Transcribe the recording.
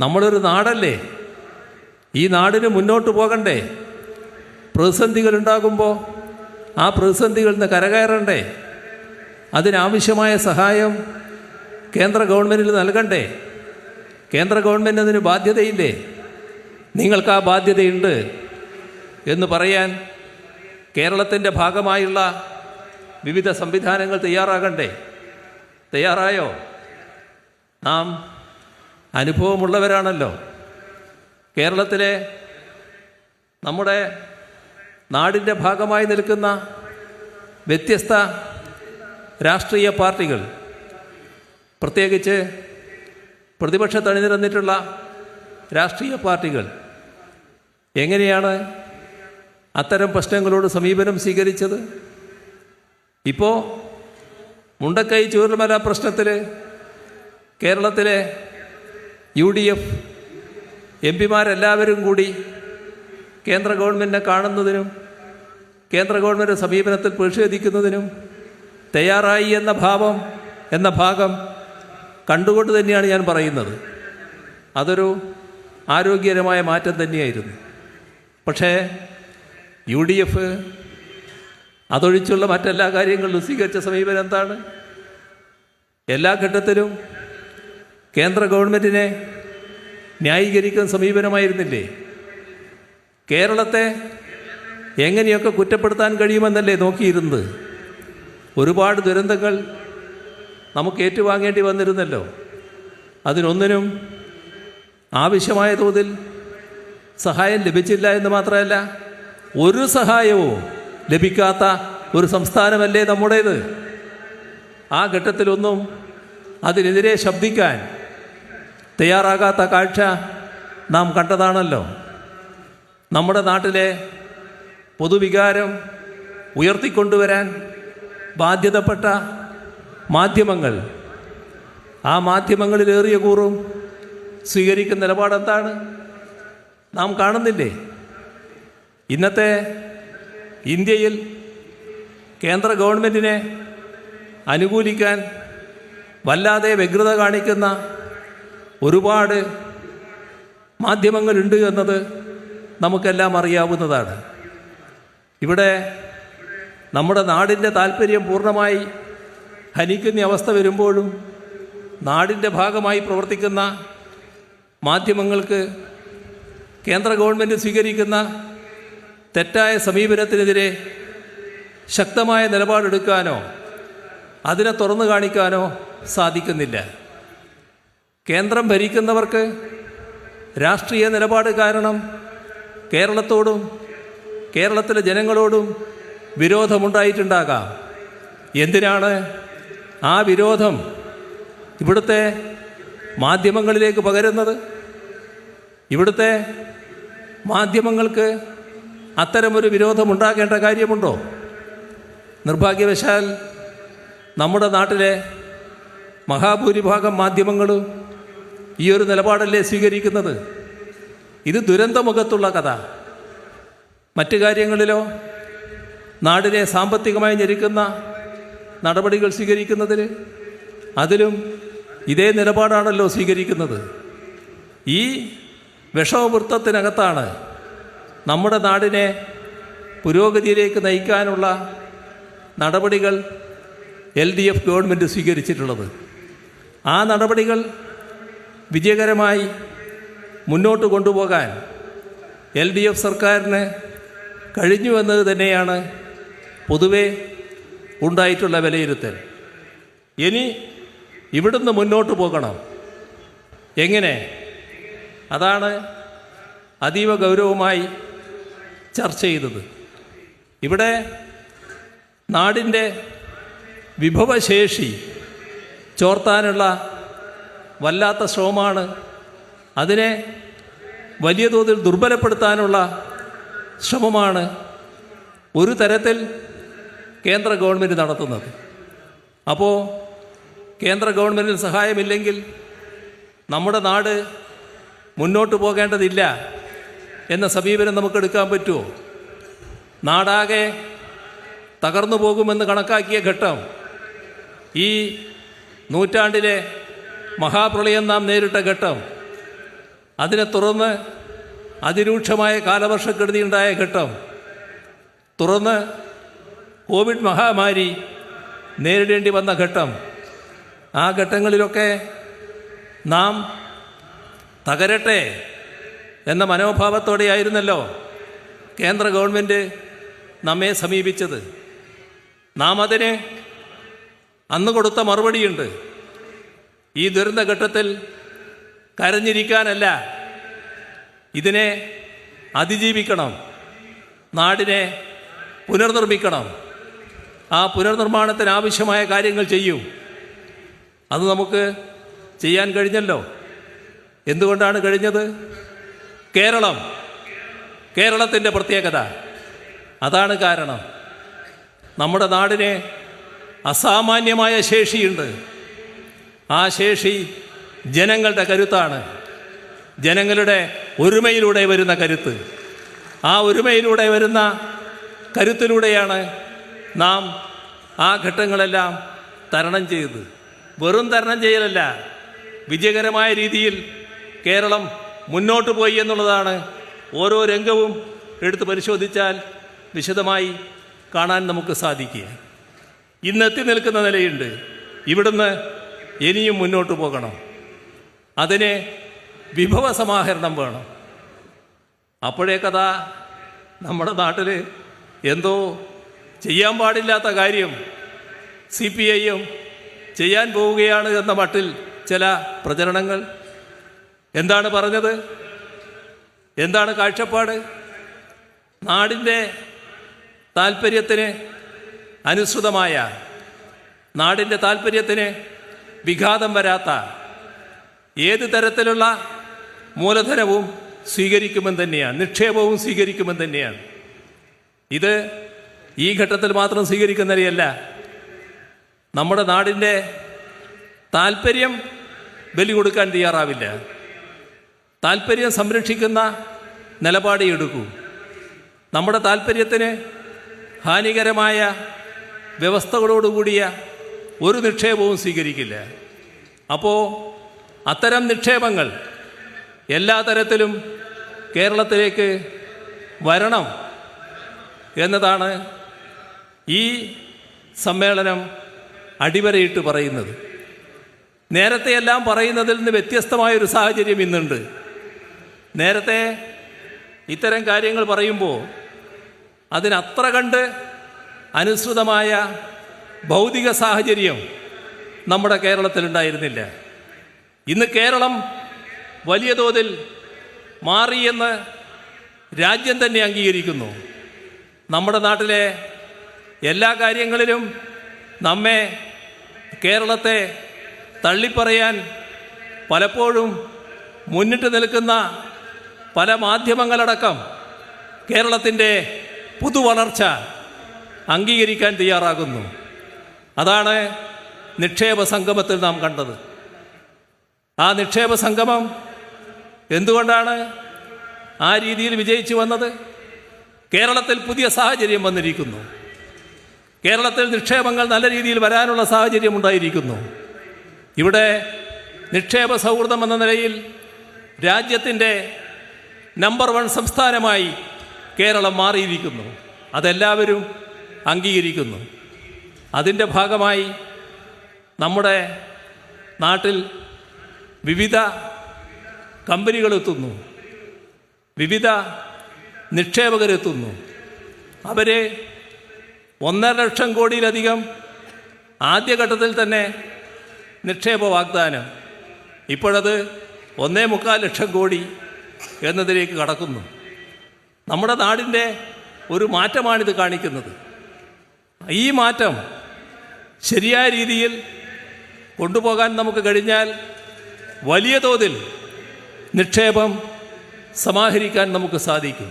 നമ്മളൊരു നാടല്ലേ, ഈ നാടിന് മുന്നോട്ട് പോകണ്ടേ? പ്രതിസന്ധികളുണ്ടാകുമ്പോൾ ആ പ്രതിസന്ധികളിൽ നിന്ന് കരകയറണ്ടേ? അതിനാവശ്യമായ സഹായം കേന്ദ്ര ഗവൺമെൻറ്റിന് നൽകണ്ടേ? കേന്ദ്ര ഗവൺമെൻറ് അതിന് ബാധ്യതയില്ലേ? നിങ്ങൾക്ക് ആ ബാധ്യതയുണ്ട് എന്ന് പറയാൻ കേരളത്തിൻ്റെ ഭാഗമായുള്ള വിവിധ സംവിധാനങ്ങൾ തയ്യാറാകണ്ടേ? തയ്യാറായോ? നാം അനുഭവമുള്ളവരാണല്ലോ. കേരളത്തിലെ നമ്മുടെ നാടിൻ്റെ ഭാഗമായി നിൽക്കുന്ന വ്യത്യസ്ത രാഷ്ട്രീയ പാർട്ടികൾ, പ്രത്യേകിച്ച് പ്രതിപക്ഷത്ത് അണിനിരന്നിട്ടുള്ള രാഷ്ട്രീയ പാർട്ടികൾ എങ്ങനെയാണ് അത്തരം പ്രശ്നങ്ങളോട് സമീപനം സ്വീകരിച്ചത്? ഇപ്പോൾ മുണ്ടക്കൈ ചൂരൽമല പ്രശ്നത്തിൽ കേരളത്തിലെ UDF MP-മാരെല്ലാവരും കൂടി കേന്ദ്ര ഗവൺമെൻറ്റിനെ കാണുന്നതിനും കേന്ദ്ര ഗവൺമെൻറ് സമീപനത്തിൽ പ്രതിഷേധിക്കുന്നതിനും തയ്യാറായി എന്ന ഭാഗം കണ്ടുകൊണ്ട് തന്നെയാണ് ഞാൻ പറയുന്നത്. അതൊരു ആരോഗ്യകരമായ മാറ്റം തന്നെയായിരുന്നു. പക്ഷേ UDF അതൊഴിച്ചുള്ള മറ്റെല്ലാ കാര്യങ്ങളിലും സ്വീകരിച്ച സമീപനം എന്താണ്? എല്ലാ ഘട്ടത്തിലും കേന്ദ്ര ഗവൺമെൻറ്റിനെ ന്യായീകരിക്കുന്ന സമീപനമായിരുന്നില്ലേ? കേരളത്തെ എങ്ങനെയൊക്കെ കുറ്റപ്പെടുത്താൻ കഴിയുമെന്നല്ലേ നോക്കിയിരുന്നത്? ഒരുപാട് ദുരന്തങ്ങൾ നമുക്ക് ഏറ്റുവാങ്ങേണ്ടി വന്നിരുന്നല്ലോ. അതിനൊന്നിനും ആവശ്യമായ തോതിൽ സഹായം ലഭിച്ചില്ല എന്ന് മാത്രമല്ല, ഒരു സഹായവും ലഭിക്കാത്ത ഒരു സംസ്ഥാനമല്ലേ നമ്മുടേത്. ആ ഘട്ടത്തിലൊന്നും അതിനെതിരെ ശബ്ദിക്കാൻ തയ്യാറാകാത്ത കാഴ്ച നാം കണ്ടതാണല്ലോ. നമ്മുടെ നാട്ടിലെ പൊതുവികാരം ഉയർത്തിക്കൊണ്ടുവരാൻ ബാധ്യതപ്പെട്ട മാധ്യമങ്ങൾ, ആ മാധ്യമങ്ങളിലേറിയ കൂറും സ്വീകരിക്കുന്ന നിലപാടെന്താണ് നാം കാണുന്നില്ലേ? ഇന്നത്തെ ഇന്ത്യയിൽ കേന്ദ്ര ഗവൺമെൻറ്റിനെ അനുകൂലിക്കാൻ വല്ലാതെ വ്യഗ്രത കാണിക്കുന്ന ഒരുപാട് മാധ്യമങ്ങളുണ്ട് എന്നത് നമുക്കെല്ലാം അറിയാവുന്നതാണ്. ഇവിടെ നമ്മുടെ നാടിൻ്റെ താല്പര്യം പൂർണ്ണമായി ഹനിക്കുന്ന അവസ്ഥ വരുമ്പോഴും നാടിൻ്റെ ഭാഗമായി പ്രവർത്തിക്കുന്ന മാധ്യമങ്ങൾക്ക് കേന്ദ്ര ഗവൺമെൻറ് സ്വീകരിക്കുന്ന തെറ്റായ സമീപനത്തിനെതിരെ ശക്തമായ നിലപാടെടുക്കാനോ അതിനെ തുറന്നു കാണിക്കാനോ സാധിക്കുന്നില്ല. കേന്ദ്രം ഭരിക്കുന്നവർക്ക് രാഷ്ട്രീയ നിലപാട് കാരണം കേരളത്തോടും കേരളത്തിലെ ജനങ്ങളോടും വിരോധമുണ്ടായിട്ടുണ്ടാകാം. എന്തിനാണ് ആ വിരോധം ഇവിടുത്തെ മാധ്യമങ്ങളിലേക്ക് പകരുന്നത്? ഇവിടുത്തെ മാധ്യമങ്ങൾക്ക് അത്തരമൊരു വിരോധമുണ്ടാകേണ്ട കാര്യമുണ്ടോ? നിർഭാഗ്യവശാൽ നമ്മുടെ നാട്ടിലെ മഹാഭൂരിഭാഗം മാധ്യമങ്ങളും ഈ ഒരു നിലപാടല്ലേ സ്വീകരിക്കുന്നത്. ഇത് ദുരന്തമുഖത്തുള്ള കഥ. മറ്റു കാര്യങ്ങളിലോ നാടിനെ സാമ്പത്തികമായി ഞെരുക്കുന്ന നടപടികൾ സ്വീകരിക്കുന്നതിൽ അതിലും ഇതേ നിലപാടാണല്ലോ സ്വീകരിക്കുന്നത്. ഈ വിഷമവൃത്തത്തിനകത്താണ് നമ്മുടെ നാടിനെ പുരോഗതിയിലേക്ക് നയിക്കാനുള്ള നടപടികൾ LDF ഗവൺമെൻറ് സ്വീകരിച്ചിട്ടുള്ളത്. ആ നടപടികൾ വിജയകരമായി മുന്നോട്ട് കൊണ്ടുപോകാൻ LDF സർക്കാരിന് കഴിഞ്ഞു എന്നത് തന്നെയാണ് പൊതുവെ ഉണ്ടായിട്ടുള്ള വിലയിരുത്തൽ. ഇനി ഇവിടുന്ന് മുന്നോട്ട് പോകണം. എങ്ങനെ? അതാണ് അതീവ ഗൗരവമായി ചർച്ച ചെയ്തത്. ഇവിടെ നാടിൻ്റെ വിഭവശേഷി ചോർത്താനുള്ള വല്ലാത്ത ശ്രമമാണ്, അതിനെ വലിയ തോതിൽ ദുർബലപ്പെടുത്താനുള്ള ശ്രമമാണ് ഒരു തരത്തിൽ കേന്ദ്ര ഗവൺമെൻറ് നടത്തുന്നത്. അപ്പോൾ കേന്ദ്ര ഗവൺമെൻറ്റിന് സഹായമില്ലെങ്കിൽ നമ്മുടെ നാട് മുന്നോട്ട് പോകേണ്ടതില്ല എന്ന സമീപനം നമുക്കെടുക്കാൻ പറ്റുമോ? നാടാകെ തകർന്നു പോകുമെന്ന് കണക്കാക്കിയ ഘട്ടം, ഈ നൂറ്റാണ്ടിലെ മഹാപ്രളയം നാം നേരിട്ട ഘട്ടം, അതിനെ തുടർന്ന് അതിരൂക്ഷമായ കാലവർഷക്കെടുതിയുണ്ടായ ഘട്ടം, തുടർന്ന് കോവിഡ് മഹാമാരി നേരിടേണ്ടി വന്ന ഘട്ടം, ആ ഘട്ടങ്ങളിലൊക്കെ നാം തകരട്ടെ എന്ന മനോഭാവത്തോടെയായിരുന്നല്ലോ കേന്ദ്ര ഗവൺമെൻറ് നമ്മെ സമീപിച്ചത്. നാം അതിന് അന്ന് കൊടുത്ത മറുപടിയുണ്ട്. ഈ ദുരന്തഘട്ടത്തിൽ കരഞ്ഞിരിക്കാനല്ല, ഇതിനെ അതിജീവിക്കണം, നാടിനെ പുനർനിർമ്മിക്കണം, ആ പുനർനിർമ്മാണത്തിന് ആവശ്യമായ കാര്യങ്ങൾ ചെയ്യും. അത് നമുക്ക് ചെയ്യാൻ കഴിഞ്ഞല്ലോ. എന്തുകൊണ്ടാണ് കഴിഞ്ഞത്? കേരളത്തിൻ്റെ പ്രത്യേകത അതാണ് കാരണം. നമ്മുടെ നാടിന് അസാമാന്യമായ ശേഷിയുണ്ട്. ആ ശേഷി ജനങ്ങളുടെ കരുത്താണ്, ജനങ്ങളുടെ ഒരുമയിലൂടെ വരുന്ന കരുത്ത്. ആ ഒരുമയിലൂടെ വരുന്ന കരുത്തിലൂടെയാണ് നാം ആ ഘട്ടങ്ങളെല്ലാം തരണം ചെയ്തത്. വെറും തരണം ചെയ്യലല്ല, വിജയകരമായ രീതിയിൽ കേരളം മുന്നോട്ട് പോയി എന്നുള്ളതാണ് ഓരോ രംഗവും എടുത്ത് പരിശോധിച്ചാൽ വിശദമായി കാണാൻ നമുക്ക് സാധിക്കുക. ഇന്നെത്തി നിൽക്കുന്ന നിലയുണ്ട്. ഇവിടുന്ന് ഇനിയും മുന്നോട്ട് പോകണം. അതിന് വിഭവ സമാഹരണം വേണം. അപ്പോഴേക്കതാ നമ്മുടെ നാട്ടിൽ എന്തോ ചെയ്യാൻ പാടില്ലാത്ത കാര്യം CPIയും ചെയ്യാൻ പോവുകയാണ് എന്ന മട്ടിൽ ചില പ്രചരണങ്ങൾ. എന്താണ് പറഞ്ഞത്? എന്താണ് കാഴ്ചപ്പാട്? നാടിൻ്റെ താൽപ്പര്യത്തിന് അനുസൃതമായ, നാടിൻ്റെ താൽപ്പര്യത്തിന് വിഘാതം വരാത്ത ഏത് തരത്തിലുള്ള മൂലധനവും സ്വീകരിക്കുമെന്ന് തന്നെയാണ്, നിക്ഷേപവും സ്വീകരിക്കുമെന്ന് തന്നെയാണ്. ഇത് ഈ ഘട്ടത്തിൽ മാത്രം സ്വീകരിക്കുന്നവരെയല്ല, നമ്മുടെ നാടിൻ്റെ താൽപ്പര്യം ബലി കൊടുക്കാൻ തയ്യാറാവില്ല. താൽപ്പര്യം സംരക്ഷിക്കുന്ന നിലപാടേ എടുക്കൂ. നമ്മുടെ താൽപ്പര്യത്തിന് ഹാനികരമായ വ്യവസ്ഥകളോടുകൂടിയ ഒരു നിക്ഷേപവും സ്വീകരിക്കില്ല. അപ്പോൾ അത്തരം നിക്ഷേപങ്ങൾ എല്ലാ തരത്തിലും കേരളത്തിലേക്ക് വരണം എന്നതാണ് ഈ സമ്മേളനം അടിവരയിട്ട് പറയുന്നത്. നേരത്തെ എല്ലാം പറയുന്നതിൽ നിന്ന് വ്യത്യസ്തമായൊരു സാഹചര്യം ഇന്നുണ്ട്. നേരത്തെ ഇത്തരം കാര്യങ്ങൾ പറയുമ്പോൾ അതിനത്ര കണ്ട് അനുസൃതമായ ഭൗതിക സാഹചര്യം നമ്മുടെ കേരളത്തിലുണ്ടായിരുന്നില്ല. ഇന്ന് കേരളം വലിയ തോതിൽ മാറിയെന്ന് രാജ്യം തന്നെ അംഗീകരിക്കുന്നു. നമ്മുടെ നാട്ടിലെ എല്ലാ കാര്യങ്ങളിലും നമ്മെ, കേരളത്തെ തള്ളിപ്പറയാൻ പലപ്പോഴും മുന്നിട്ട് നിൽക്കുന്ന പല മാധ്യമങ്ങളടക്കം കേരളത്തിൻ്റെ പുതുവളർച്ച അംഗീകരിക്കാൻ തയ്യാറാകുന്നു. അതാണ് നിക്ഷേപ സംഗമത്തിൽ നാം കണ്ടത്. ആ നിക്ഷേപ സംഗമം എന്തുകൊണ്ടാണ് ആ രീതിയിൽ വിജയിച്ചു വന്നത്? കേരളത്തിൽ പുതിയ സാഹചര്യം വന്നിരിക്കുന്നു. കേരളത്തിൽ നിക്ഷേപങ്ങൾ നല്ല രീതിയിൽ വരാനുള്ള സാഹചര്യം ഉണ്ടായിരിക്കുന്നു. ഇവിടെ നിക്ഷേപ സൗഹൃദം എന്ന നിലയിൽ രാജ്യത്തിൻ്റെ നമ്പർ 1 സംസ്ഥാനമായി കേരളം മാറിയിരിക്കുന്നു. അതെല്ലാവരും അംഗീകരിക്കുന്നു. അതിൻ്റെ ഭാഗമായി നമ്മുടെ നാട്ടിൽ വിവിധ കമ്പനികളെത്തുന്നു, വിവിധ നിക്ഷേപകരെത്തുന്നു. അവർ 1.5 ലക്ഷം കോടിയിലധികം ആദ്യഘട്ടത്തിൽ തന്നെ നിക്ഷേപ വാഗ്ദാനം, ഇപ്പോഴത് 1.25 ലക്ഷം കോടി എന്നതിലേക്ക് കടക്കുന്നു. നമ്മുടെ നാടിൻ്റെ ഒരു മാറ്റമാണിത് കാണിക്കുന്നത്. ഈ മാറ്റം ശരിയായ രീതിയിൽ കൊണ്ടുപോകാൻ നമുക്ക് കഴിഞ്ഞാൽ വലിയ തോതിൽ നിക്ഷേപം സമാഹരിക്കാൻ നമുക്ക് സാധിക്കും.